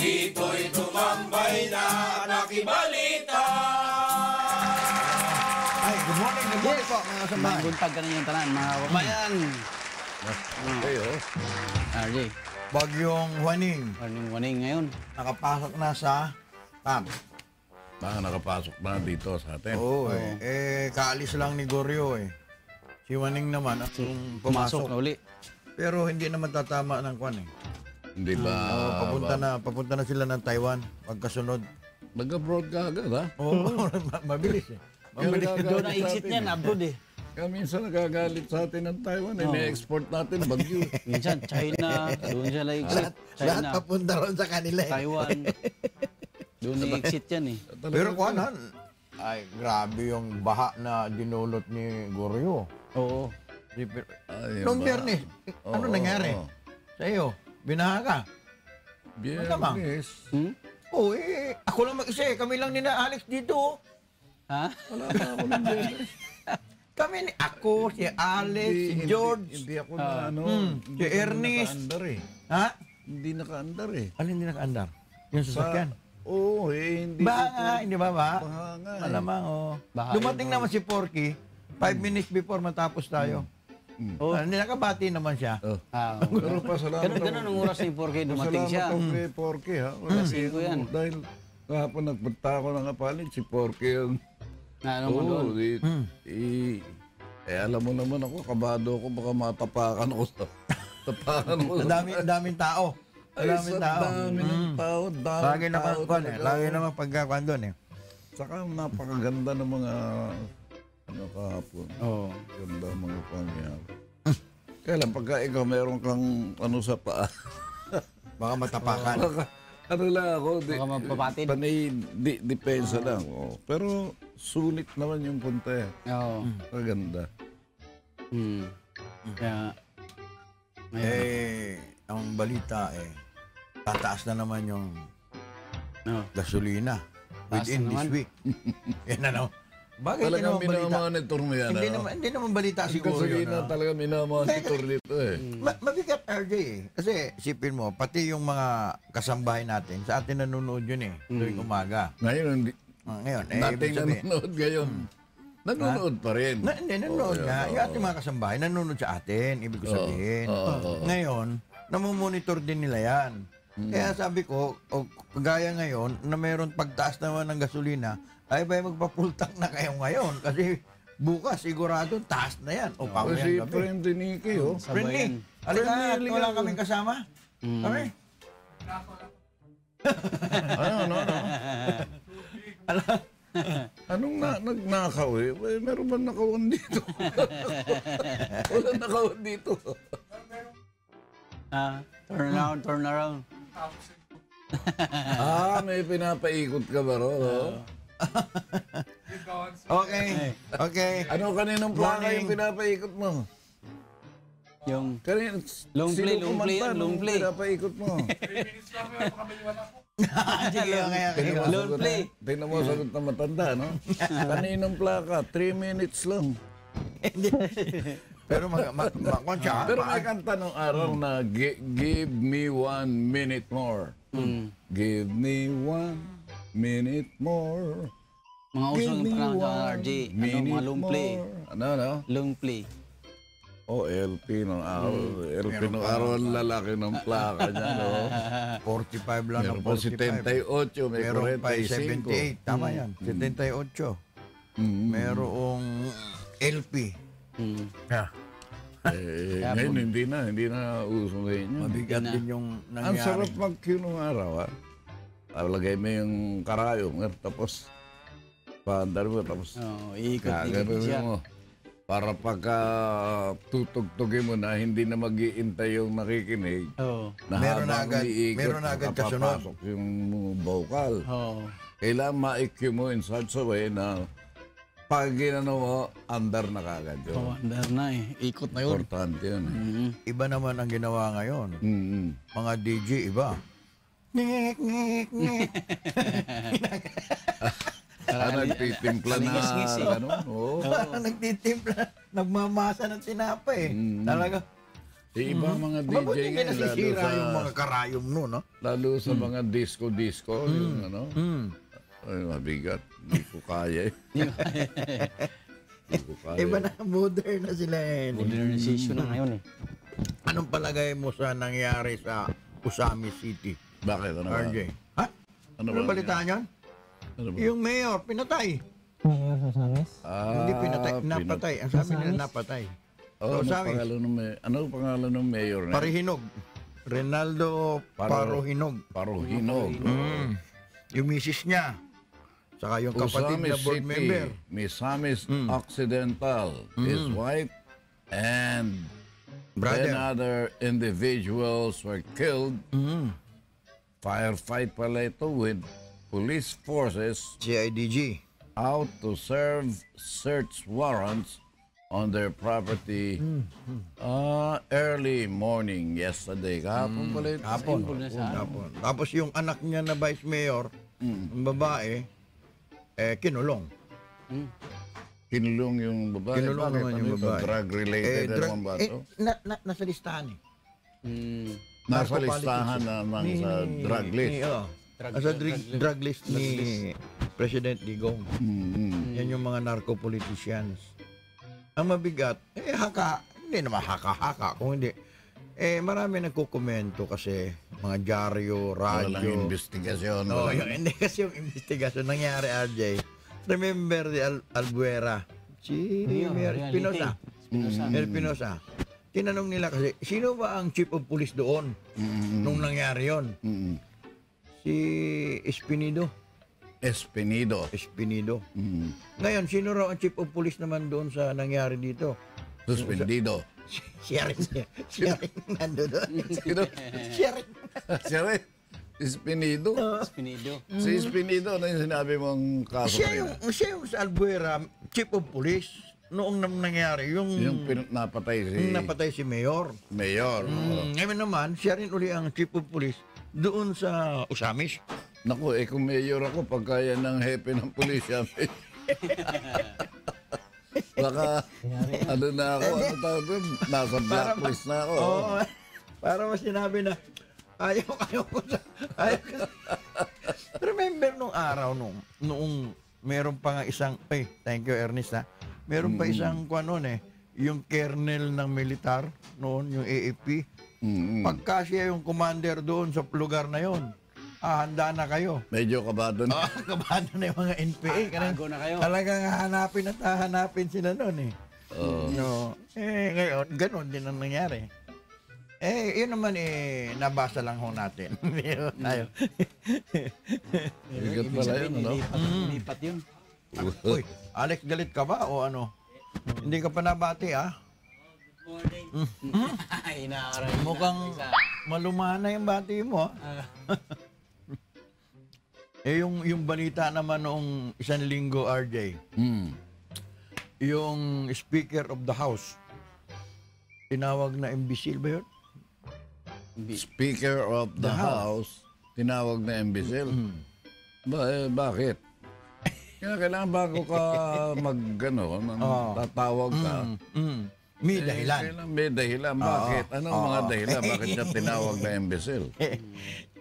Dito'y tumambay na nakibalita. Ay, good morning po mga kasambahay. Maguntag ka na yung tanan, mga kababayan. Kayo. RJ, Bagyong Juaning, warning ngayon. nakapasok na sa camp. Baka nakapasok na dito sa atin. Oo, kaalis lang ni Goryo eh. Si Juaning naman at Pumasok pumasok. na uli. Pero hindi naman tatama ng kwan eh. Hindi ba? Papunta na sila ng Taiwan pagkasunod. Nag-abroad ka agad, ha? Oo, mabilis eh. Mabilis. Doon ang exit niyan, abroad eh. Kaya minsan nagagalit sa atin ng Taiwan. Ine-export natin bagyo. Minsan, China, doon siya lang exit. Lahat China, papunta ron sa kanila eh. Taiwan. Doon ang exit yan eh. Pero kwan ay grabe yung baha na dinulot ni Goryo. Oo. Noong Biyernes, ano nangyari? Sa iyo, binaha ka? Biyernes. Oo ako lang mag-isa eh. Kami lang ni na Alex dito. Ha? Wala pa ako ng Biyernes. Kami ni ako, si Alex, si George. Hindi ako na ano. si Ernest. Naka-andar eh. Ha? Hindi naka-andar eh. Alin din naka-andar? Yung sasakyan? Oo, hindi. Baha nga, hindi ba ba? Baha nga eh. Malamang, Baha Dumating naman si Porky, 5 minutes before matapos tayo. Oh. Nakabati naman siya. Pero pasalamat Ganun ang oras ni Porky dumating siya. Pasalamat ako kay Porky, ha? Wala Singko yan. Dahil kahapon nagpunta ako ng kapalit, si Porky yung... Na ano mo doon? Alam mo naman ako, kabado ako, baka matapakan ako sa... Tapakan ako sa... Daming tao. Daming tao. Dami ng tao, Lagi naman kwan eh. Lagi naman pagkakwan doon eh. Saka napakaganda ng mga... Ano kahapon. Oo. Ganda ang mga pangyayari. Kaya lang, pagka ikaw meron kang ano sa paa, Baka matapakan. ano lang ako, Baka mapapatid. panay depensa lang. Oh. Pero sulit naman yung punta eh. Oo. Maganda. Kaya, Ang balita tataas na naman yung no. gasolina Taas within na this naman. week. Yan ano. Bakit hindi Talagang naman balita? minamonitor mo yan. Hindi naman balita siguro yun. Gasolina talaga minamonitor dito eh. Mabigat RJ eh. Kasi sipin mo, pati yung mga kasambahay natin, sa atin nanonood yun eh. Tuwing umaga. Ngayon, hindi. Ngayon, Dating ibig sabihin, nanonood ngayon. Nanonood pa rin. Hindi, nanonood nga. Yung ating mga kasambahay, nanonood sa atin, ibig ko sabihin. Ngayon, namumonitor din nila yan. Kaya sabi ko, kagaya ngayon, na mayroon pagtaas naman ng gasolina, ay ba magpapultang na kayo ngayon? Kasi bukas, sigurado, taas na yan. O, Kasi pamayan gabi. friend ni Nicky, oh. Friendly. Halika, wala kaming kasama. Kami. Ano? Anong nagnakaw eh? Meron ba nakawan dito? Wala nakawan dito. Turn around. May pinapaikot ka ba ro? Okay. Ano kaninong plaka yung pinapaikot mo? Yung Long play yan, long play. Pinapaikot mo. Long play. Tingnan mo sagot na matanda, no? Kaninong plaka? 3 minutes lang. Pero Pero may kanta nung araw na give me 1 minute more. Give me 1 minute more. Mga uso ng panahon sa RJ. Mga long play. Ano? Long play. LP nung araw. LP nung araw ang lalaki ng plaka niya, no? 45 lang Meron ang pa 78, may Meron pa 45. 78. Tama yan. 78. Merong LP. Ngayon hindi na uso ngayon yun. Mabigat din yung Ang nangyari. sarap mag-cue nung araw, ha? Lagay mo yung karayong, tapos paandar mo, tapos Iikot siya. mo. Para pagka tutugtugin mo na hindi na mag-iintay yung nakikinig, na Meron na habang agad- umiikot, meron na agad kasunod. nakapapasok yung vocal. Kailangan ma-EQ mo in such a way na pag ginano mo, andar na kagad yun. Andar na eh. Ikot na yun. Importante yun. Iba naman ang ginawa ngayon. Mga DJ, iba. Ngik, ngik, ngik. Nagtitimpla na Ngis-ngis eh. gano'n. Oo. Nagtitimpla. Nagmamasa ng tinapay. Talaga. Iba mga DJ Mabuti hindi ngayon, nasisira yung mga karayom no, no? lalo sa mga disco, yung ano. Ay, mabigat. Hindi ko kaya eh. Hindi ko kaya. Iba na, modern na sila eh. Modernization na ngayon eh. Anong palagay mo sa nangyari sa Usami City, Bakit? Ano ba? RJ? Ha? Ano Ano ba? balitaan yan? Ano ba? Yung mayor, pinatay. Ah, Hindi pinatay, napatay. Ang sabi nila napatay. Oh, ano Usami. pangalan ng mayor na? Parihinog. Renaldo Parohinog. Parohinog. Yung misis niya. Saka yung kapatid na board member. Misamis Occidental. His wife and 10 Brother. other individuals were killed. Firefight pala ito with police forces CIDG. out to serve search warrants on their property early morning yesterday. Kahapon pala ito. Hapon. sa Hapon. Tapos yung anak niya na vice mayor, ang babae, kinulong. Kinulong yung babae. Kinulong Bakit? naman yung Ano ito? babae. Drug-related naman ba ito? Nasa listahan eh. Nasa narco listahan naman sa drug list. Sa drug list ni President Digong. Yan yung mga narco politicians. Ang mabigat, hindi naman haka-haka. Kung hindi, marami nagkukomento kasi mga dyaryo, Walang radyo. investigasyon. No, hindi kasi yung investigasyon nangyari, RJ. Remember the Albuera? Si Mayor Espinosa. Mayor Espinosa. Tinanong nila kasi, sino ba ang chief of police doon nung nangyari yon? Si Espinido. Espinido. Espinido. Ngayon, sino raw ang chief of police naman doon sa nangyari dito? Suspendido. Siya rin nando doon. Sino? Siya rin. Siya rin. Espinido. Pinido. Si Espinido, ano yung sinabi mong kaso kanina? Siya yung sa Albuera, chief of police, noong nangyari, yung napatay si Mayor. Mayor. Ngayon naman, siya rin uli ang chief of police doon sa Usamis. Naku, kung mayor ako, pagkaya ng hepe ng pulisya, baka, ano na ako, ano tawag doon? Nasa blacklist na ako. Oo, para mas sinabi na, ayaw ko sa... Remember nung araw, noong meron pa nga isang, thank you Ernest ha, meron pa isang yung kernel ng militar noon, yung AFP. Pagka siya yung commander doon sa lugar na yon, handa na kayo. Medyo kabado na. Kabado na yung mga NPA. Tago na kayo. Talagang hanapin at hahanapin sila noon eh. No. Ngayon, ganun din ang nangyari. Yun naman nabasa lang ho natin. Tayo. Bigat pala yun, ano? Lipat yun. Uy, Alex, galit ka ba o ano? Hindi ka pa nabati ah? Inaaral. Mukhang malumana yung bati mo ah. Yung balita naman noong isang linggo, RJ, yung Speaker of the House, tinawag na imbecile ba yun? Speaker of the House, tinawag na imbecile. Bakit? Kailangan bago ka tatawag ka. May dahilan. May dahilan. Bakit? Anong mga dahilan? Bakit niya tinawag na imbecile?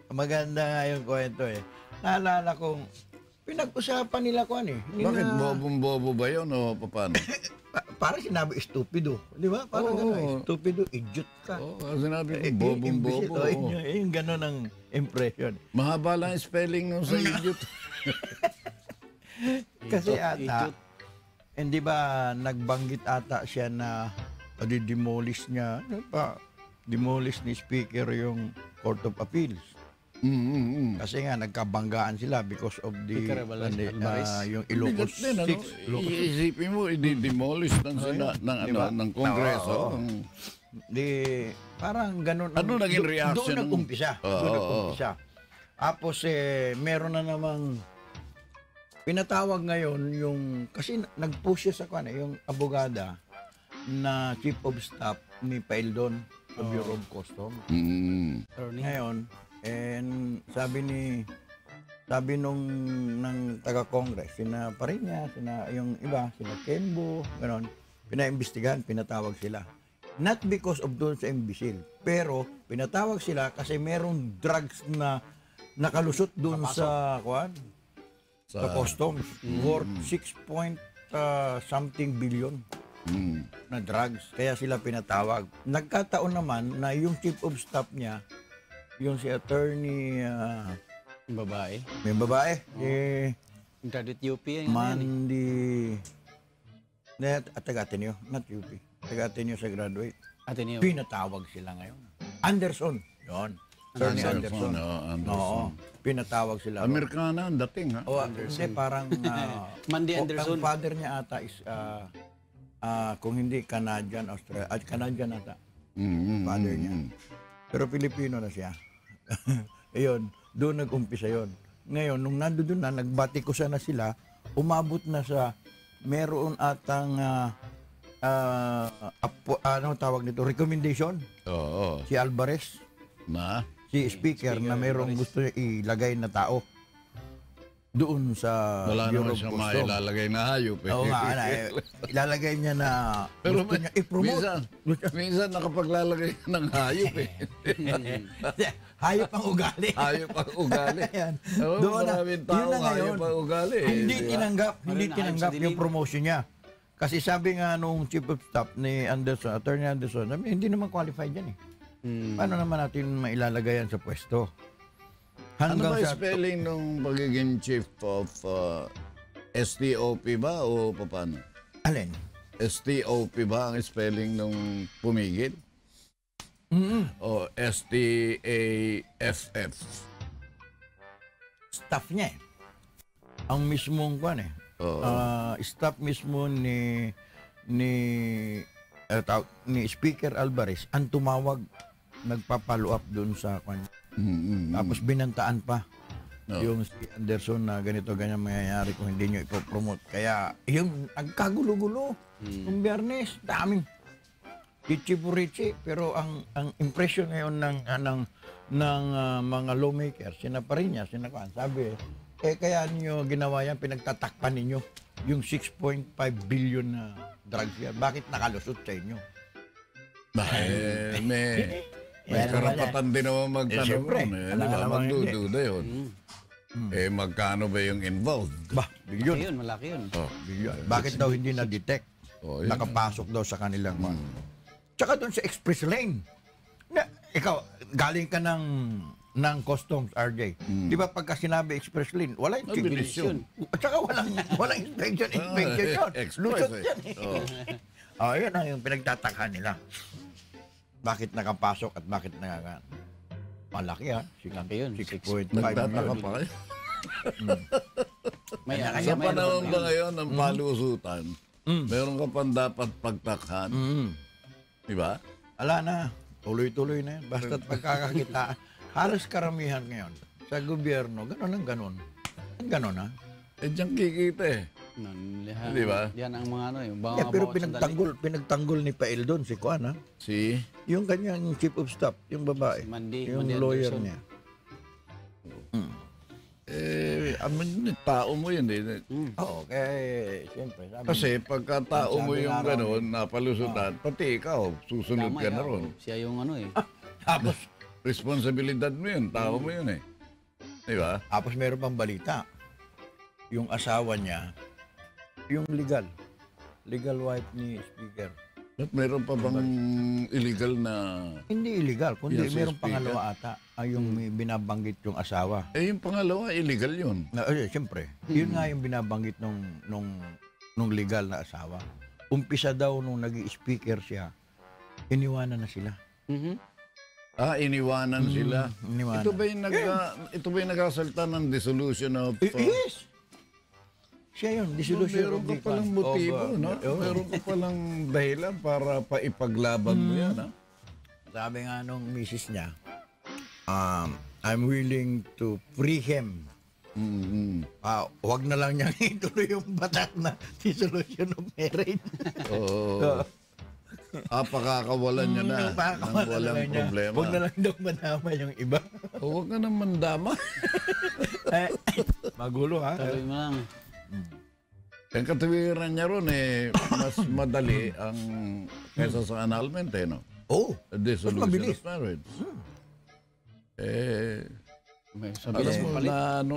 Maganda nga yung kwento eh. Naalala kong, pinag-usapan nila ko Bakit? Bobong-bobo ba yun o paano? Parang sinabi stupido. Di ba? Parang stupido, idiot ka. Sinabi ko bobong-bobo. Yung gano'n ang impression. Mahaba lang yung spelling nung sa idiot. Kasi ata, hindi ba nagbanggit ata siya na demolish niya, demolish ni Speaker yung Court of Appeals. Kasi nga nagkabanggaan sila because of the yung Ilocos 6. Iisipin mo, i-demolish ng Kongreso. Parang ganun. Ano naging reaction? Doon nag-umpisa. Tapos meron na namang pinatawag ngayon yung, kasi nag-push siya sa yung abogada na chief of staff ni Paildon sa Bureau of Customs. Ngayon, sabi nung ng taga-Congress, sina Parinya, yung iba, sina Kembo, gano'n, pinaimbestigahan, pinatawag sila. Not because of doon sa imbecile. Pero, pinatawag sila kasi merong drugs na nakalusot doon sa, sa customs. Worth 6 point something billion na drugs. Kaya sila pinatawag. Nagkataon naman na yung chief of staff niya, yung si attorney, Yung babae. may babae, Graduate UP yan. Mandy, taga-Ateneo, not UP. Taga-Ateneo sa graduate. Ateneo. Pinatawag sila ngayon. Anderson. Yun. Attorney Anderson. Oo. Pinatawag sila. Amerikana ang dating, ha? O, hindi, parang... Mandy Anderson. Ang father niya ata is, kung hindi Canadian, Australia, at Canadian ata. Father niya. Pero Pilipino na siya. Ayun, doon nag-umpisa yon. Ngayon, nung nandoon na, nagbatikusa na sila, umabot na sa meron atang ano tawag nito, recommendation. Oo. Si Alvarez, Na? si speaker na merong gusto niya ilagay na tao doon sa Wala Bureau naman of siya Customs. mailalagay na hayop, eh. Oo nga, ilalagay niya na Pero gusto niya i-promote. minsan nakapaglalagay ka ng hayop, eh. Hayop ang ugali. Hayop ang ugali. Ayan. Oo, Doon na, maraming yun na tao ngayon. hayop ang ugali, eh. Hindi Di ba? tinanggap, hindi Ayun, tinanggap ayun sa yung dilim. promotion niya. Kasi sabi nga nung chief of staff ni Anderson, Attorney Anderson, sabi, hindi naman qualified yan eh. Paano naman natin mailalagay yan sa pwesto? Ano ba Hanggang sa... spelling nung pagiging chief of STOP ba o paano? Alin? STOP ba ang spelling nung pumigil? O STAFF? Staff niya eh. Ang mismong kwan eh. Oo. Staff mismo ni Speaker Alvarez ang tumawag, nagpa-follow up doon sa kwan. Tapos binantaan pa yung si Anderson na ganito ganyan mangyayari kung hindi nyo ipopromote. Kaya yung nagkagulo-gulo nung Biyernes, daming Richi. Pero ang impression ngayon ng mga lawmakers, sinaparin niya, sabi, kaya niyo ginawa yan, pinagtatakpan ninyo yung 6.5 billion na drugs yan. Bakit nakalusot sa inyo? May Yan karapatan din naman magtanong. siyempre. Eh, Wala di ba? namang hindi. Magdududa yun. Magkano ba yung involved? Bah, bilyon. Ayun, malaki yun. Bilyon. Bakit daw hindi na-detect? Oh, yun. Nakapasok daw sa kanilang mga. Tsaka doon sa express lane. Na, ikaw, galing ka ng customs, RJ. Di ba pagka sinabi express lane, wala yung Mabilis yun. At saka walang inspection yun. Express, Lusot eh. yan eh. Yun ang yung pinagtataka nila. Bakit nakapasok at bakit malaki ha? Malaki yun. 6.5 Nagtataka million. pa kayo. May Sa panahon ba ngayon ng palusutan, meron ka pang dapat pagtakhan. Di ba? Ala na, tuloy-tuloy na yan. Basta't pagkakakitaan. Halos karamihan ngayon sa gobyerno, ganon. Ganon ha? Diyan kikita eh. Di ba? Yan ang mga ano, yung mga Yeah, pero bawat sandali. pinagtanggol ni Pael doon, si Kuan ha? Si? Yung kanyang chief of staff, yung babae. Mandy yung lawyer Anderson. niya. Tao mo yun eh. Oo, siyempre. Sabi Kasi pagka tao mo Sabi yung nga raw gano'n, napalusutan, pati ikaw, susunod Tama ka na yan. ron. Siya yung ano eh. Tapos, Responsibilidad mo yun, tao mo yun eh. Di ba? tapos meron pang balita. Yung asawa niya, yung legal wife ni Speaker. At meron pa bang illegal na... Hindi illegal, kundi Yes, merong Speaker. pangalawa ata. Yung may binabanggit yung asawa. Yung pangalawa, illegal yun. Siyempre, yun nga yung binabanggit nung legal na asawa. Umpisa daw nung nag-i-speaker siya, iniwanan na sila. Iniwanan sila. Iniwanan. Ito ba yung nagkasalta ng dissolution of... Yes! Siya yun, dissolution Meron of ka the palang of, motibo, no? Meron ka palang dahilan para paipaglaban mo yan, ha? Sabi nga nung misis niya, I'm willing to free him. Wag na lang niyang ituloy yung batas na dissolution of marriage. Oo. Pakakawalan niya na nang walang problema. Huwag na lang daw madama yung iba. Huwag ka nang mandama. Magulo ha. Tuloy mo lang. Ang katuwiran niya ron mas madali ang kaysa sa annulment no? Oh, A dissolution mabilis. of marriage. May Alam sabi mo,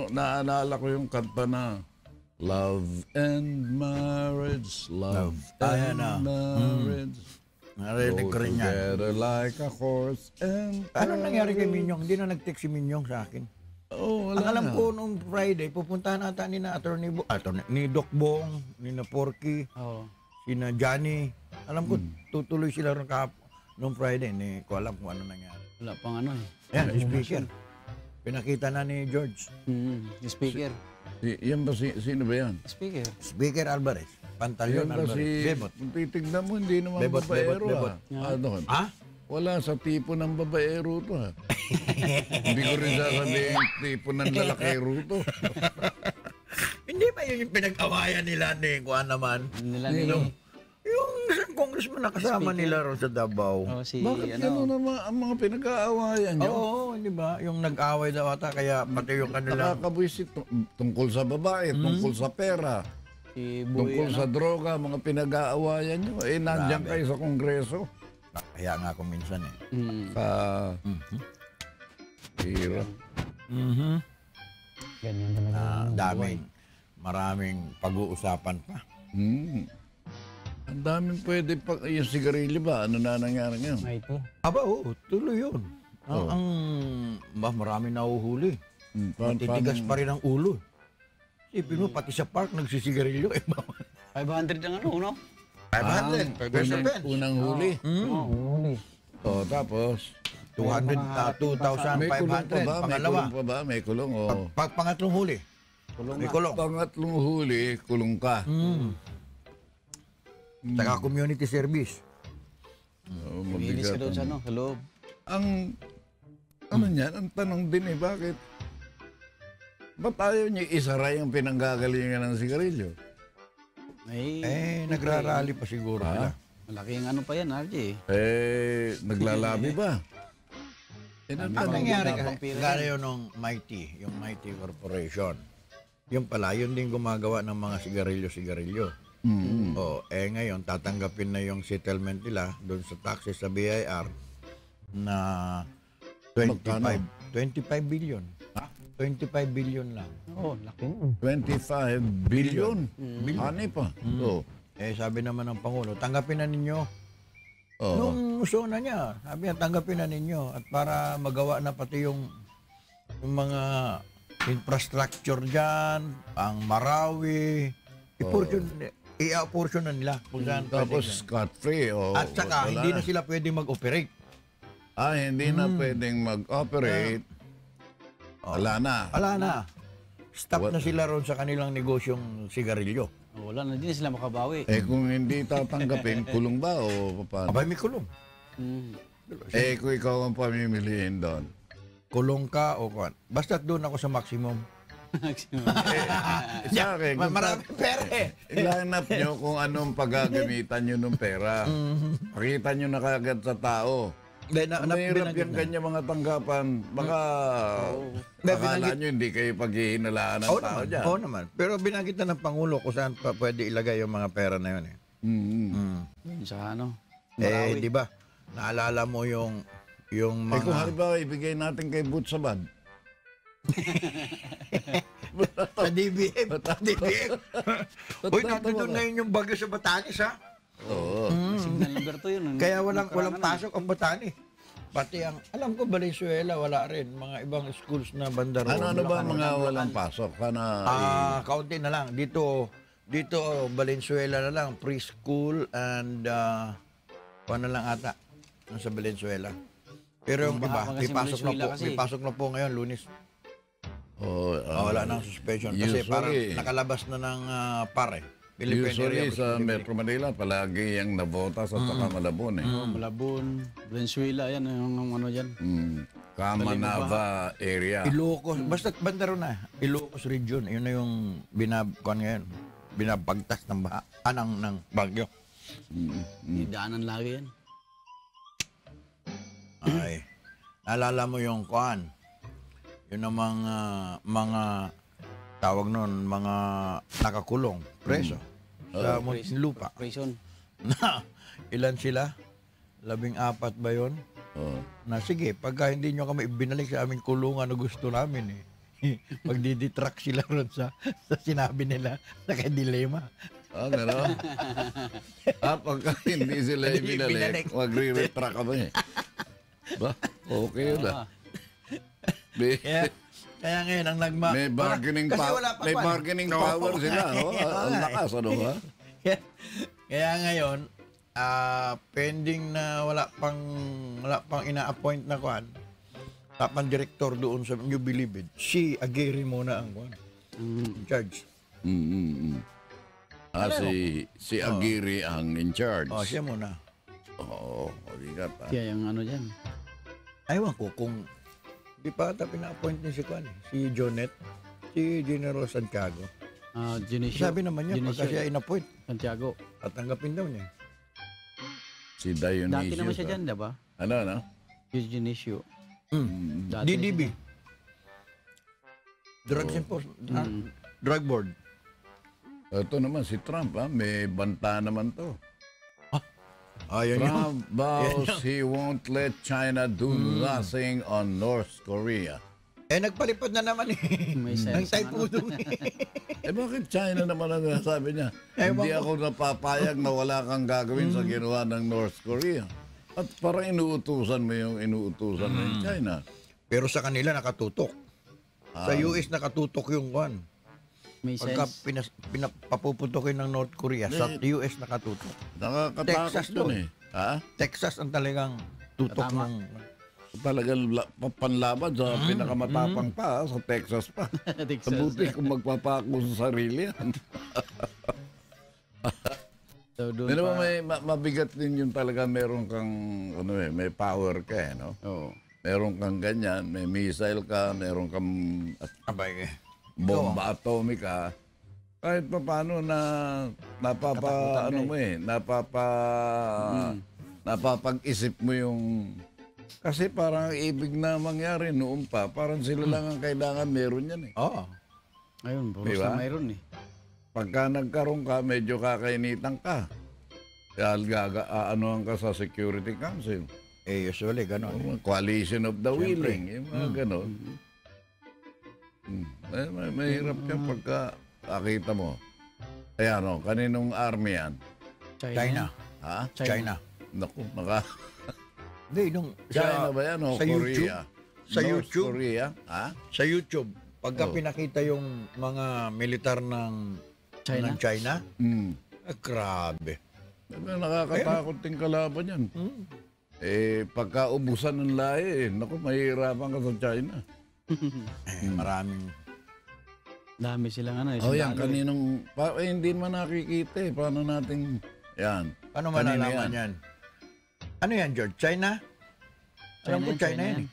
naalala ko yung kanta na Love and Marriage, Love Ayan and na. Marriage. narinig ko rin yan. Together like a horse and Ano nangyari kay Minyong? Hindi na nag-text si Minyong sa akin. Oh, Ang wala alam na. ko nung Friday, pupuntahan ata ni na ni Doc Bong, ni na Porky, Oo. si na Johnny. Alam ko, tutuloy sila rin nung Friday. Hindi ko alam kung ano nangyari. Wala pang ano eh. Yan, speaker. Pinakita na ni George. Speaker. Yan ba sino ba yan? Speaker. Speaker Alvarez. Pantalyon Yan ba Alvarez. Bebot. kung titignan mo, hindi naman Bebot, babaero bebot, Ano? Ha? Wala sa tipo ng babaero to ha. Hindi ko rin sasabihin tipo ng lalakero to. Hindi ba yun yung pinag-awayan nila ni Juan naman? Nila Yung isang congressman na kasama nila ron sa Davao. Oh, si Bakit ano. gano'n naman ang mga pinag-aawayan nyo? Oo, di ba? Yung nag-away daw ata, kaya pati yung kanila. Nakakabwisit tungkol sa babae, tungkol sa pera, Si tungkol Boy, sa droga, mga pinag-aawayan nyo. Nandiyan Grabe. kayo sa Kongreso. Kaya nga ako minsan eh. Sa... Hirap. Maraming pag-uusapan pa. Ang daming pwede pa... Yung sigarilyo ba? Ano na nangyari ngayon? Aba, oo, tuloy yun. Marami nahuhuli. Matitigas pa rin ang ulo. Isipin mo, pati sa park, nagsisigarilyo. 500 ang ano, no? 500 per peso pen. Unang huli. O, tapos... 2,500. May kulong pa ba? May Pangalawa. kulong pa ba? May kulong, o... Pangatlong huli. May kulong. Pangatlong huli, kulong ka. Saka community service. Oh, Bilis ka mabigat doon sa ang- ano, sa loob. Ano niyan? Ang tanong din bakit? Ba't ayaw niya isara yung pinanggagalingan ng sigarilyo? Nagrarally pa siguro sila. Malaking ano pa yan, RJ. Naglalabi ba? Ang Ano nangyari ba, kasi, vampira gaya yun nung Mighty, yung Mighty Corporation. Yung pala, yun din gumagawa ng mga sigarilyo-sigarilyo. Ngayon, tatanggapin na yung settlement nila doon sa taxes sa BIR na 25 billion. 25 billion lang. Oo, laki. 25 billion. Ano pa? So, Sabi naman ng Pangulo, tanggapin na ninyo. oh. Nung usona niya, sabi niya, tanggapin na ninyo. At para magawa na pati yung mga infrastructure dyan, ang Marawi, i-apportion na nila. Kung saan Tapos pwede. scot-free. At saka, hindi na sila pwede mag-operate. Hindi na pwedeng mag-operate. Wala na. Wala na. Stop na sila ron sa kanilang negosyong sigarilyo. Wala na, hindi na sila makabawi. Kung hindi tatanggapin, kulong ba o paano? Abay, may kulong. Kung ikaw ang pamimiliin doon. Kulong ka o kwan. Basta doon ako sa maximum. Sa akin, kung Maraming pera eh. ilanap nyo kung anong paggagamitan nyo ng pera. Pakita nyo na kagad sa tao. Mahirap yung kanya mga tanggapan. Baka akala nyo hindi kayo paghihinalaan ng tao dyan. Oo naman. Pero binagitan ng Pangulo kung saan pa pwede ilagay yung mga pera na yun eh. Sa ano? Di ba? Naalala mo yung mga... Kung halimbawa ibigay natin kay Butsabad. sa DBM. DBM. Uy, nandun na yun yung bagyo sa Batanes ha. Oo. Signal Liberto yun. Kaya walang pasok ang Batanes. Pati ang, alam ko, Valenzuela, wala rin. Mga ibang schools na banda roon. Ano ba mga walang pasok? Kaunti na lang. Dito, Valenzuela na lang. Preschool and, na lang ata. Sa Valenzuela. Pero yung iba, Baka kasi Valenzuela kasi. may pasok na po ngayon, Lunes. Wala nang suspension. Kasi usually, parang nakalabas na ng pare. Philippine Area Usually sa Responsibility. Metro Manila, palagi yung nabotas at saka Malabon eh. Malabon, Venezuela, yan yung ano dyan. Kamanava area. Ilocos, basta banda ron na. Ilocos region, yun na yung ngayon. Binabagtas ng baha, ng bagyo. Daanan lagi yan. Ay, naalala mo yung kuan. Yun ang mga tawag noon, mga nakakulong, preso, sa Muntinlupa. Prison. Na, ilan sila? 14 ba yun? Oo. Na sige, pagka hindi nyo kami binalik sa aming kulungan na gusto namin magdiditract sila ron sa sinabi nila sa kay Dilema. Gano'n? Pagka hindi sila Hindi ibinalik, binalik. magre-retract kami. Ba? Okay yun Kaya ngayon, ang May bargaining kasi power. wala pa May pa. bargaining power sila. Ang lakas, ano ba? Kaya ngayon, pending na wala pang ina-appoint na kuan, tapang director doon sa New Bilibid, si Aguirre muna ang kuan. In charge. Si Aguirre ang in charge. Siya muna. Oo, mabigat. Siya yung ano dyan. Aywan ko kung di pa ata pina-appoint niya si kuan, si Jonet, si General Santiago. Dionisio. Sabi naman niya, pagka siya in-appoint, Santiago. tatanggapin daw niya. Si Dionisio. Dati naman siya dyan, diba? Ano? Yung Dionisio. Dati DDB. Drugs Enforcement. Drug Board. Ito naman si Trump, may banta naman to. Ayun yun. Trump vows he won't let China do nothing on North Korea. Nagpalipad na naman May ng sense typhoon. Bakit China naman ang sabi niya? Ewan Hindi ko. ako napapayag na wala kang gagawin sa ginawa ng North Korea. At parang inuutusan mo yung inuutusan ng China. Pero sa kanila nakatutok. Sa US nakatutok yung kuan. May Pagka sense. papuputokin ng North Korea, sa US nakatutok. Nakakatakot Texas yun to. Texas ang talagang tutok Tama. ng... Talagang panlaban sa pinakamatapang pa, sa Texas pa. Texas. Sabuti kung magpapako sa sarili yan. So, doon Di naman pa. may mabigat din yung talaga meron kang may power ka no? Oo. Meron kang ganyan, may missile ka, meron kang Abay, bomba atomika. Kahit pa paano na napapag-isip mo yung kasi parang ibig na mangyari noon pa, parang sila lang ang kailangan meron yan Oo. Ayun, puros Diba? na mayroon eh. Pagka nagkaroon ka, medyo kakainitan ka. Kaya aanohan ka sa Security Council. Usually, gano'n. Coalition of the Willing. Yung mga gano'n. Mahirap yan pagka nakita mo. Kaya kaninong army yan? China. Ha? China. Naku, Hindi, China ba yan o sa YouTube? Korea? Sa North YouTube? Korea? Ha? Sa YouTube, pagka pinakita yung mga militar ng China, grabe. Nakakatakot ting kalaban yan. Pagka ubusan ng lahi, naku, mahihirapan ka sa China. Maraming... Dami silang ano. Yan, sundalo eh. kaninong... hindi man nakikita Paano natin... Yan. Paano Kanino malalaman yan? Ano yan, George? China? Alam ko China yan eh.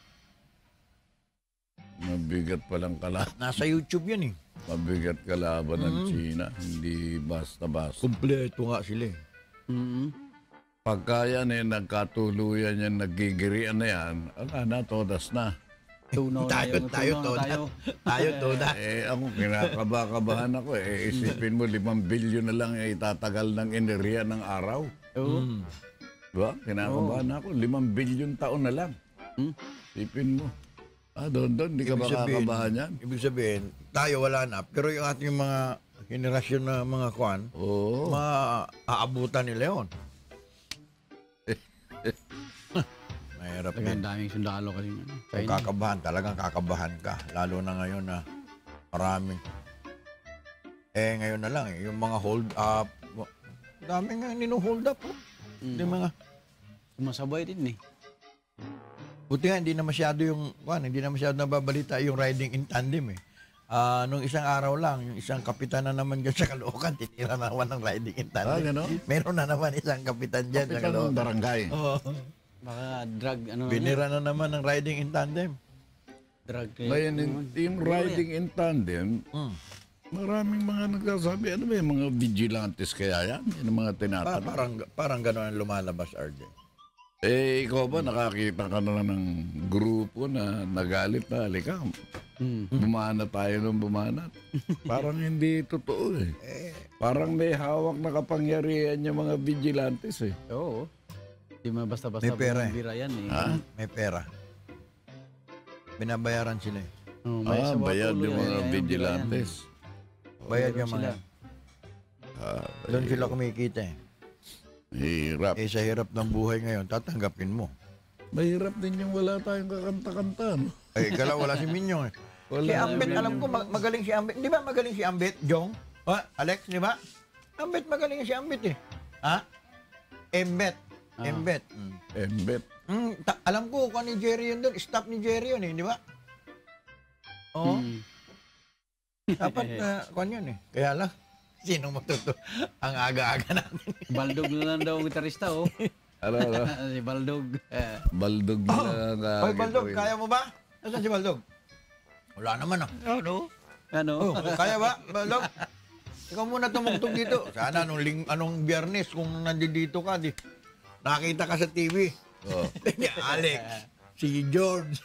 Mabigat palang kalaban. Nasa YouTube yan eh. Mabigat kalaban ng China. Hindi basta-basta. Kompleto nga sila eh. Pagka yan nagkatuluyan yan, nagigirian na yan, todas na. Tunaw na Tayo, yung tayo, tunaw na tayo. Tayo, Toda. Ako, kinakabahan ako. Isipin mo, 5 bilyon na lang itatagal ng enerhiya ng araw. Oo. Diba? Kinakabahan ako. 5 bilyon taon na lang. Isipin mo. Doon, hindi ka makakabahan yan. Ibig sabihin, tayo wala na. Pero yung ating mga henerasyon na mga kwan, Oo. maaabutan nila yun. Mahirap Talagang din. daming sundalo kasi. Kung kakabahan, talagang kakabahan ka. Lalo na ngayon na marami. Ngayon na lang yung mga hold up. Dami nga nino-hold up. Yung mga... Sumasabay din eh. Buti nga, hindi na masyado nababalita yung riding in tandem eh. Nung isang araw lang, yung isang kapitan na naman dyan sa Caloocan, titira na naman ng riding in tandem. Gano'n? Meron na naman isang kapitan dyan sa Kapitan ng Caloocan. barangay. Oo. Baka drug, ano Binira na naman ng riding in tandem. drug. Ngayon, yung riding in tandem, maraming mga nagsasabi, ano ba yung mga vigilantes kaya yan? Yung mga tinatanong. Parang gano'n ang lumalabas, RJ. Ikaw ba nakakita ka na ng grupo na nagalit na halika? Bumanat tayo ng bumanat. Parang hindi totoo eh. Parang may hawak na kapangyarihan yung mga vigilantes eh. Oo. Di man basta-basta May pera eh. bira yan eh. May pera. Binabayaran sila eh. Oh, may sa Bayad Watulo yung yan, mga yan, vigilantes. Bayad yung sila. mga. Doon sila kumikita eh. Hirap. Eh sa hirap ng buhay ngayon, tatanggapin mo. Mahirap din yung wala tayong kakanta-kanta. No? Eh, ikala wala si Minyong eh. Wala. Si Ambet, alam ko, magaling si Ambet. Di ba magaling si Ambet, Jong? Alex, di ba? Ambet, magaling si Ambet eh. Ha? Embet. Embet. Embet. Alam ko, kung ni Jerry yun doon, staff ni Jerry yun eh, di ba? Oo. Dapat, kung yun eh. Kaya lang, sino matuto? Ang aga-aga natin. Baldog na lang daw ang gitarista, oh. Ano? Si Baldog. Baldog na lang. Hoy, Baldog, kaya mo ba? Nasaan si Baldog? Wala naman ah. Ano? Oh, kaya ba, Baldog? Ikaw muna tumugtog dito. Sana anong biyernes kung nandito ka, nakita ka sa TV. Si Alex, si George,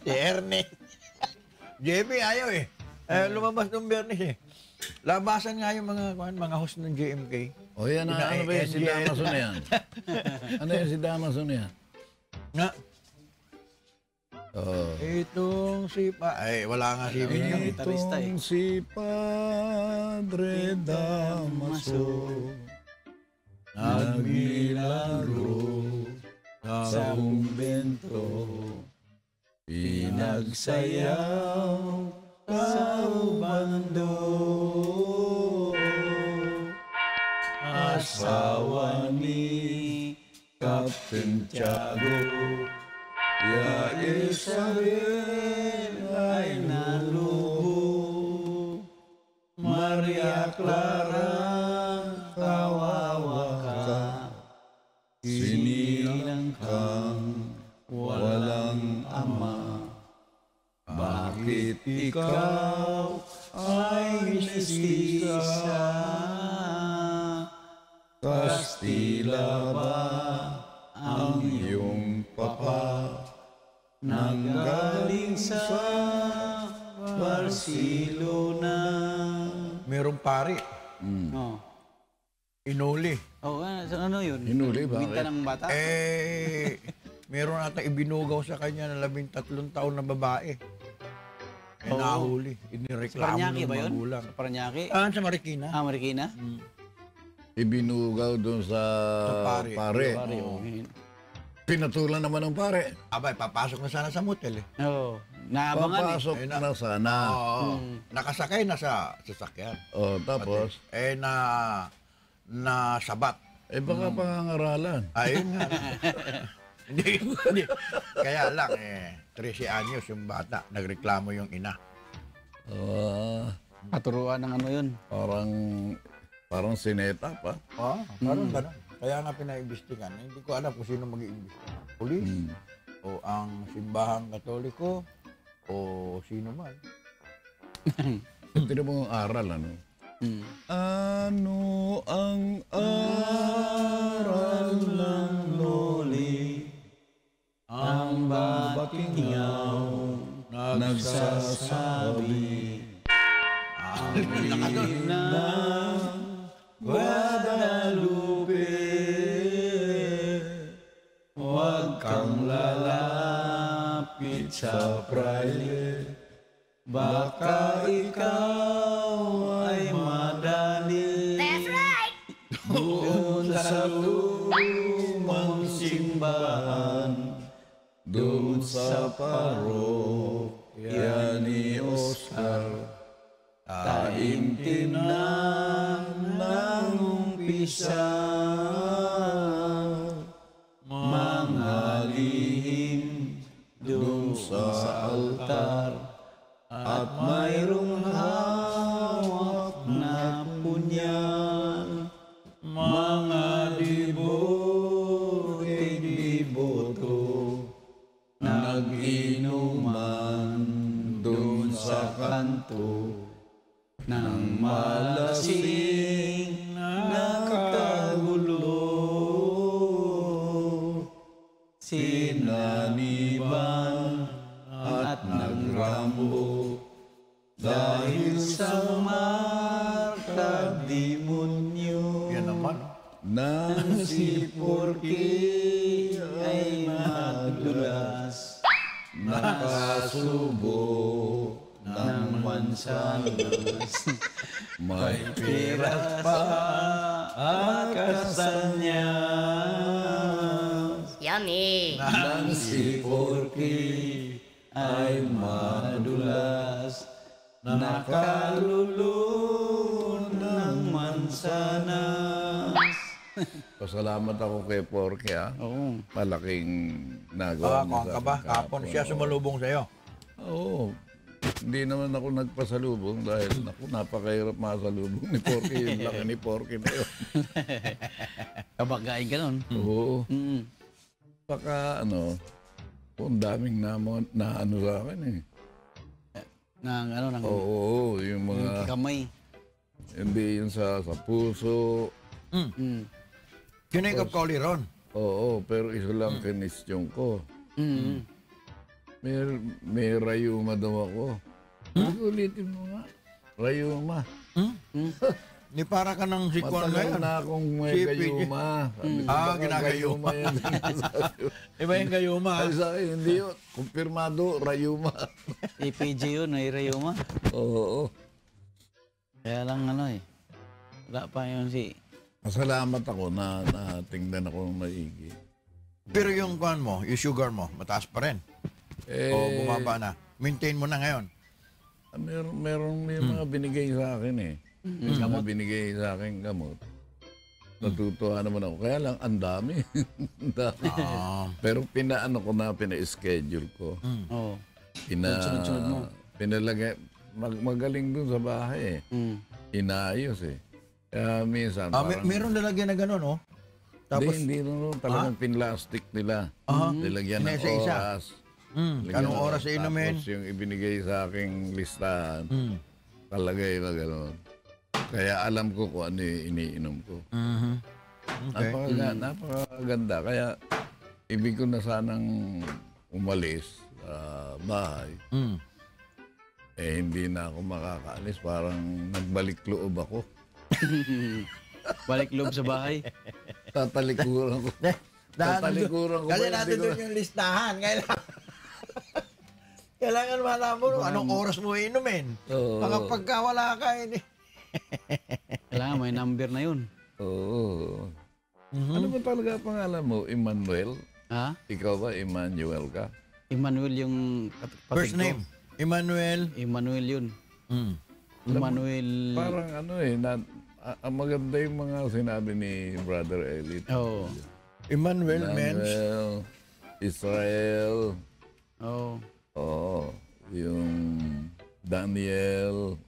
si Ernest. JP ayaw eh. Lumabas nung biyernes eh. Labasan nga yung mga host ng JMK. O yan, ano ba yan? Si Damaso na yan? Ano yan si Damaso na yan? Nga. Itong si wala nga si Minyong. gitarista eh. Itong si Padre Damaso nagmilagro sa kumbento, pinagsayaw sa bando, asawa ni Captain Tiago, ya Isabel ay nalubo, Maria Clara kawawa ka, sinilang kang walang ama, bakit ikaw ay mistisa? Kastila ba ang iyong papa? Nanggaling sa Barcelona. Merong pari, Oh. inuli. Oh, ano yun? Hinuli ba? Binta ng bata? Meron ata ibinugaw sa kanya na 13 taon na babae. Nahuli. Inireklamo Paranaque ng ba yun? magulang. Sa Paranaque? Sa Marikina. Marikina? Ibinugaw doon sa pare. pare. Oh. Pinatulan naman ng pare. Abay, papasok na sana sa motel eh. Oh. Naabangan Papasok na sana. Oo. Nakasakay na sa sasakyan. Tapos, na sabat. baka pangangaralan. Ayun nga. Hindi. Kaya lang 13 anyos yung bata. Nagreklamo yung ina. Paturuan ng ano yun. Parang sineta pa. Parang gano'n. Kaya nga pinaimbestigan. Hindi ko alam kung sino mag-iimbestigan. Pulis, o ang simbahang katoliko, o sino man. Tignan mo ang aral, ano? Ano ang aral ng loli? Ang babatingyaw nagsasabi. Amin na Guadalupe, huwag kang lalapit sa praile, baka ikaw ay madali. That's right! Doon sa lumang simbahan, doon sa parokya ni Oscar, taimtim-na ng umpisa, mga lihim doon sa altar, at mayroong hawak na punyal, mga deboto, nag-inuman doon sa kanto, nang malasing nagkagulo, sinaniban at nagra Rambo. Dahil sa markang demonyo Yan naman. nang si Porky ay madulas, nakasubo ng mansanas. May piras pa at kastanyas. Yummy! Nang si Porky ay madulas, nakalulun ng mansanas. Pasalamat ako kay Porky, ha? Oo. Malaking nagawa Kuhan ka ba? Kapon siya sumalubong sa'yo. Oo. Hindi naman ako nagpasalubong dahil napakahirap masalubong ni Porky. Yung laki ni Porky na yun. Kabagain ka nun. Oo. Mm. Baka ang daming na ano sa akin eh. Ng Oo, yung mga, kamay. hindi yung sa puso. Mm. Kinigap ka uli ron. Oo, pero isa lang kinistyon ko. Mm. May rayuma daw ako. Ulitin mo nga. Rayuma. Ni para ka ng sikuan Matagal ngayon. na akong may CPG. gayuma. Sabi ko, baka ginagayuma. yan sinasabi ko. Iba yung gayuma. Ay, sa akin, hindi yun. Kumpirmado, rayuma. APG yun, ay rayuma. Oo. Kaya lang wala pa yun si... Masalamat ako na tingnan ako maigi. Pero yung kuhan mo, yung sugar mo, mataas pa rin. O bumaba na. Maintain mo na ngayon. May mga binigay sa akin eh. May mga binigay sa akin gamot. Natutuwa naman ako. Kaya lang, ang dami. Ang dami. Pero pina-schedule ko. Oo. Sunod-sunod mo. Pinalagay, magaling dun sa bahay eh. Mm. Inaayos eh. Kaya minsan parang... Meron nalagyan na gano'n, oh. Tapos, Hindi talagang pinlastic nila. Nilagyan ng Inisa-isa. oras. Nilagyan anong ng oras sa inumin? Tapos yung ibinigay sa aking listahan, kalagay na gano'n. Kaya alam ko kung ano yung iniinom ko. Okay. Napakaganda. Kaya ibig ko na sanang umalis sa bahay. Hindi na ako makakaalis. Parang nagbalik loob ako. Balik loob sa bahay. Tatalikuran ko. Tatalikuran ko. Kasi ba, natin hindi ko- doon yung listahan. Kailangan malaman mo anong oras mo inumin. Oo. Baka pagka wala ka, hindi. Kailangan may number na yun. Oo. Ano ba talaga pangalan mo? Emmanuel? Ha? Ikaw ba? Emmanuel ka? Emmanuel yung kapatid First ko. name, Emmanuel. Emmanuel yun. Emmanuel. Parang ang maganda yung mga sinabi ni Brother Elliot. Oo. Emmanuel means Emmanuel, Israel, Oo. yung Daniel,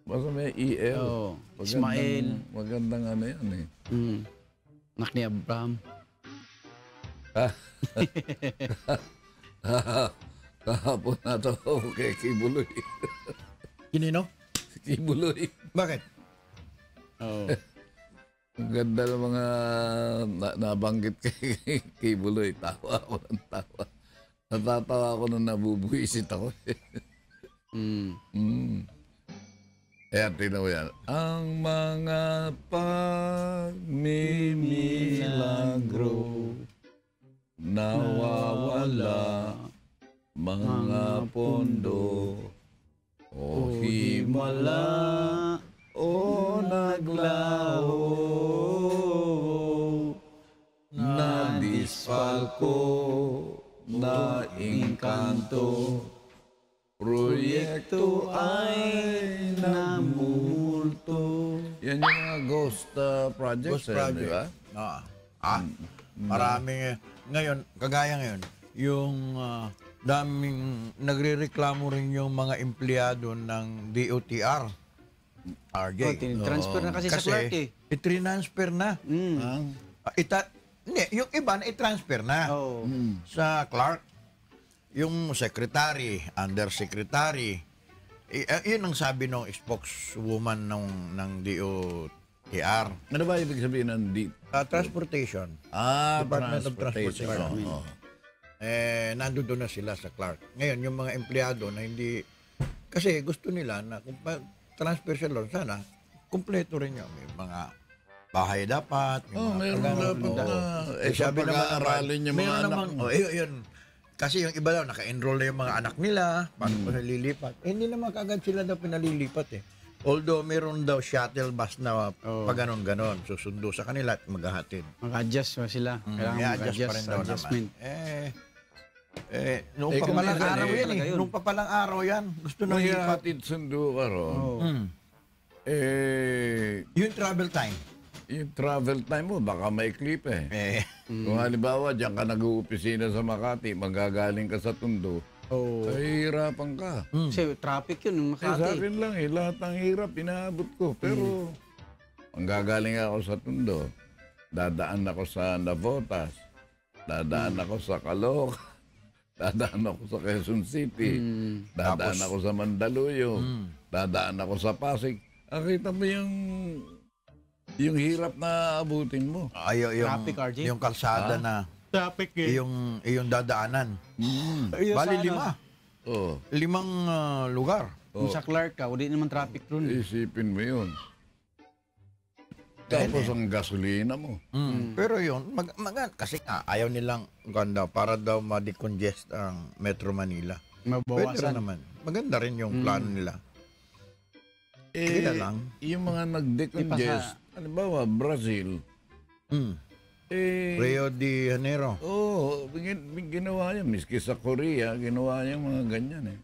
basta may EL. Oo. Ismael. Magandang ano yan eh. Anak ni Abraham. Kahapon na to ako kay Kibuloy. Kinino? Si Kibuloy. Bakit? Oo. Ang ganda ng mga nabanggit kay Kibuloy. Tawa ako ng tawa. Natatawa ako nung nabubuisit ako. Kaya tingnan mo yan. Ang mga pagmimilagro nawawala, mga pondo o himala o naglaho, na dispalko, na engkanto, proyekto ay namumulto. Yan yung mga ghost projects, Ghost project. di ba? Maraming, ngayon, kagaya ngayon, yung daming nagrereklamo rin yung mga empleyado ng DOTR. RJ. Transfer na kasi sa Clark eh. I-transfer na. Hindi, yung iba na i-transfer na Oo. sa Clark. Yung secretary, undersecretary, yun ang sabi ng spokeswoman ng DOTR. Ano ba ibig sabihin ng Transportation. Department of Transportation. Oo. nandoon na sila sa Clark. Ngayon, yung mga empleyado na hindi, kasi gusto nila na kung transfer sa loan, sana, kumpleto rin yun. May mga bahay dapat. Meron dapat na. Sabi naman, aralin yung mga anak mo. Yun. Kasi yung iba daw, naka-enroll na yung mga anak nila, paano pa nalilipat. Hindi naman kagad sila daw pinalilipat eh. Although, meron daw shuttle bus na pag ganon-ganon, susundo sa kanila at maghahatid. Mag-adjust sila. Kailangan Adjust pa rin daw adjustment. naman. Noong pa palang araw yan eh. Noong pa palang araw yan. Gusto nang lipat. Maghahatid sundo ka ron. Yung travel time. Yung travel time mo, baka maikli pa eh. Kung halimbawa, diyan ka nag-uopisina sa Makati, magagaling ka sa Tondo, ay hirapan ka. Kasi traffic yun, yung Sa Makati. akin lang lahat ng hirap, inaabot ko. Pero, manggagaling ako sa Tondo, dadaan ako sa Navotas, dadaan ako sa Caloocan, dadaan ako sa Quezon City, dadaan ako sa Mandaluyong, dadaan ako sa Pasig. Nakita mo yung hirap na abutin mo. Traffic, RJ? Yung kalsada na, Traffic eh. yung dadaanan. Bali 5. Oh. 5 lugar. Kung sa Clark ka, hindi naman traffic ron. Isipin mo yun. Tapos ang gasolina mo. Pero yun, kasi nga, ayaw nilang ganda para daw ma-decongest ang Metro Manila. Pwede rin Mabawasan. naman. Maganda rin yung plano nila. Kaya lang. Yung mga nag-decongest, halimbawa, Brazil, Rio de Janeiro. ginawa yan. Miski sa Korea, ginawa niya mga ganyan eh.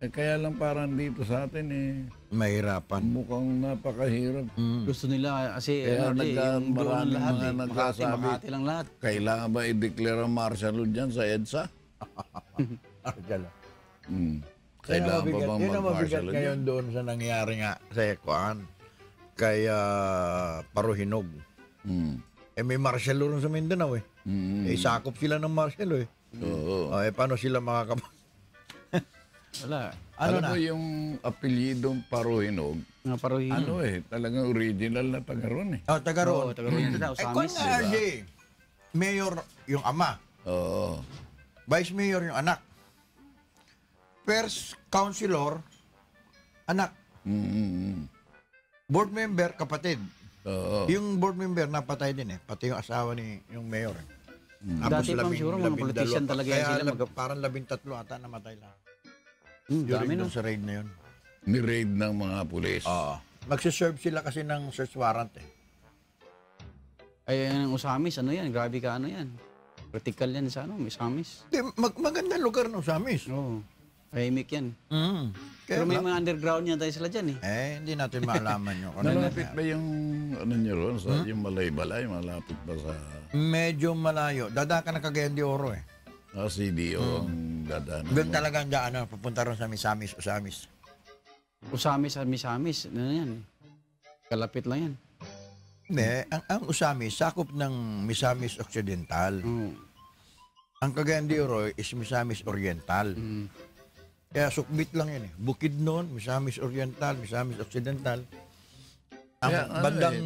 Kaya lang parang dito sa atin Mahirapan. mukhang napakahirap. Gusto nila kasi Kaya yung doon ang maraming lahat mga eh. nagsasabi, Makati lang lahat. kailangan ba i-declare ang martial law dyan sa EDSA? Kailangan pa bang Yun ang mabigat mag-martial law ngayon dyan? doon sa nangyari nga sa Ekuan. Kaya Paruhinog. May martial law rin sa Mindanao eh. Sakop sila ng martial law eh. Oo. Paano sila Wala. Alam mo yung apelyidong Paruhinog, Nga paruhin. talagang original na taga ron eh. taga roon. Taga-roon na, Kung Usamis. nga, RJ, mayor yung ama, Oo. vice mayor yung anak, first councilor, anak, board member, kapatid. Oo. Yung board member napatay din eh, pati yung asawa ni yung mayor. Dati pa siguro mga politician talaga yan sila. Parang 13 ata namatay lang. Dami During no. dun sa raid na yun. Ni-raid ng mga pulis. Magsiserve sila kasi ng search warrant eh. Ay, ang Usamis, ano yan? Grabe ka, ano yan? Critical yan sa Usamis. Maganda lugar ng Samis. Oo. Tahimik yan. Kaya Pero may mga underground yan tayo sila dyan eh. hindi natin maalaman yun. Malapit ba yung ano nyo ron? Sa yung Malay-Balay? Malapit ba sa Medyo malayo. Dadaan ka ng Cagayan de Oro eh. CDO ang dadaan? Doon talaga ang pupunta ron sa Misamis, Usamis. Usamis at Misamis, ano yan? Kalapit lang yan. Hindi, ang Usamis, sakop ng Misamis Occidental. Ang Cagayan de Oro is Misamis Oriental. Kaya sukbit lang yan eh. Bukidnon, Misamis Oriental, Misamis Occidental. Ang bandang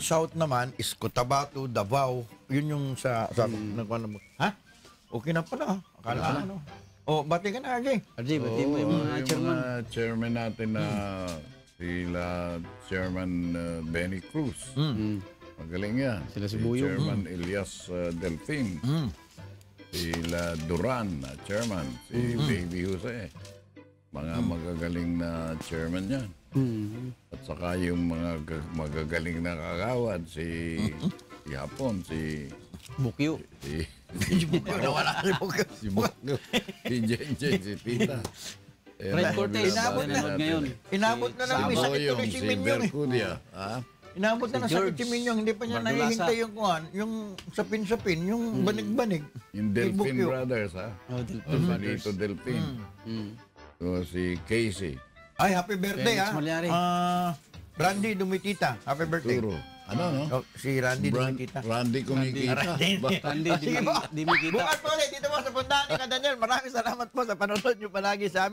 south naman is Cotabato, Davao. Yun yung sa ha? Okay na pala. Akala ano. Bati ka na, RJ. RJ, bati mo yung mga chairman. Chairman natin na sila Chairman Benny Cruz. Magaling yan. Sila si Buyong. Chairman Elias Delfin. Sila Duran na chairman. Si Baby Jose. Mga magagaling na chairman yan. At saka yung mga magagaling na kagawad, si Hapon, si Bukyo. Wala si Bukyo. si Bukyo, si Jenjen, si Tita. Fred Cortez, nanonood ngayon. Inabot na lang may sakit Saboyong, tuloy si si Minyong eh. Bercudia. Inabot na ng sakit George si Minyong. Hindi pa niya Bardulasa. nahihintay yung yung sapin-sapin, yung banig-banig. Yung Kay Delfin Bukyo. Brothers, ha? Juanito Delfin. So, si Casey. Ay, happy birthday Felix Malyari. Randy Dumitita. Happy birthday. Turo. Ano, no? Si Randy Dumitita. Randy kumikita. Randy, Sige po. di mo kita. Bukas po ulit dito po sa Puntahan ni Daniel. Maraming salamat po sa panonood niyo palagi sa amin.